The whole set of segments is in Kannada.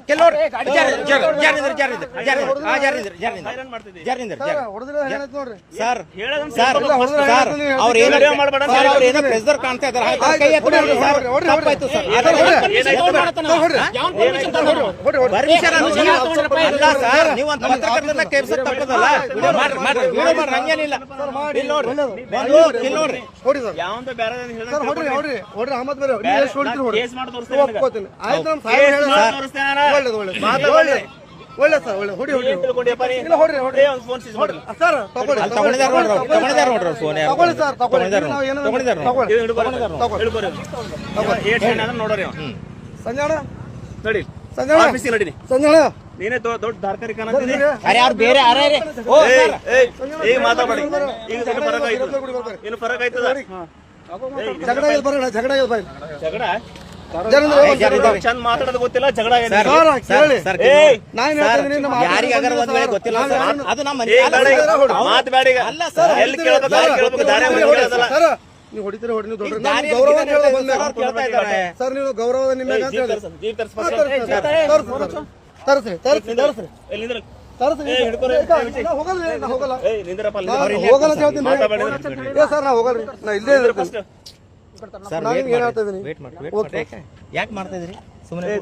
ಕೆಲವರು ಪ್ರೆಸರ್ ಕಾಣ್ತಾ ಇದ್ದಾರೆ ನೀವಂತ ಪತ್ರಕರ್ತರನ್ನ ಕೇಳಿಸೋದು ತಪ್ಪದಲ್ಲ. ಹಂಗೇನಿಲ್ಲ ನೋಡ್ರಿ ಒಳ್ಳೆ ಸರ್ ಒಳ್ಳೆ ಹೊಡಿ ಹೊಡಿ ಸರ್ ನೋಡ್ರಿ ಸಂಜಾಣ ನಡಿ ಸಂಜಾಣ ನಡಿ ಸಂಜಾಣ ನೀನೇ ದೊಡ್ಡ ಧಾರ್ಕಾರಿ ಯಾರು ಬೇರೆ ಈಗ ಮಾತಾಡಿ ಈಗ ಫರಕ್ ಆಯ್ತು ಏನು ಫರಕ್ ಆಯ್ತದ ಜಗಳ ಬರೋಣ ಜಗಳ ಜಗಳ ಚಂದ ಮಾತಾಡೋದು ಗೊತ್ತಿಲ್ಲ ಜಗಳ ಯಾರಿಗಾರ ಒಂದ್ ವೇಳೆ ಗೊತ್ತಿಲ್ಲ ಅದು ನಮ್ಮ ಮಾತು ಬೇಡ ಈಗ ಎಲ್ಲಿ ಕೇಳ್ಬೇಕು ದಾರಿ ನೀವು ಹೊಡಿತೀರ ಹೊಡಿ ಗೌರವ ಸರ್ ನೀವು ಗೌರವ ನಿಮ್ಮ ತರ್ಸ್ರಿ ತರ್ಸ್ರಿ ತರ್ಸ್ರಿ ಹೋಗಲ್ಲ ಹೇಳ್ತೀನಿ ಸರ್ ನಾ ಹೋಗಲ್ರಿ ನಾ ಇಲ್ಲೇ ಇರ್ತೀನಿ ಯಾಕೆ ಮಾಡ್ತಾ ಇದ್ರಿ ಸುಮ್ಮನೆ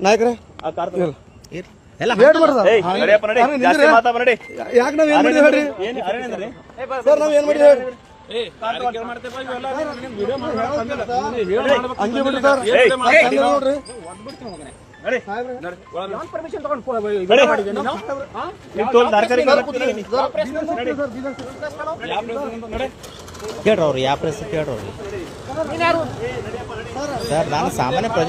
ನಾಯಕರೇ ಯಾಕೆ ನಾವ್ ಏನ್ ಮಾಡಿದ್ವಿ ಹೇಳ್ರಿ ಸರ್ ನಾವ್ ಏನ್ ಮಾಡಿದ್ವಿ ಹೇಳ್ರಿ ಹಂಗೆ ಬಿಡ್ರಿ ಸರ್ ನೋಡ್ರಿ ಕೇಳ್ರಿ ಅವ್ರು ಯಾವ ಪ್ರೆಸ್ ಕೇಳ್ರಿ ಸರ್ ನಾನು ಸಾಮಾನ್ಯ ಪ್ರಜೆ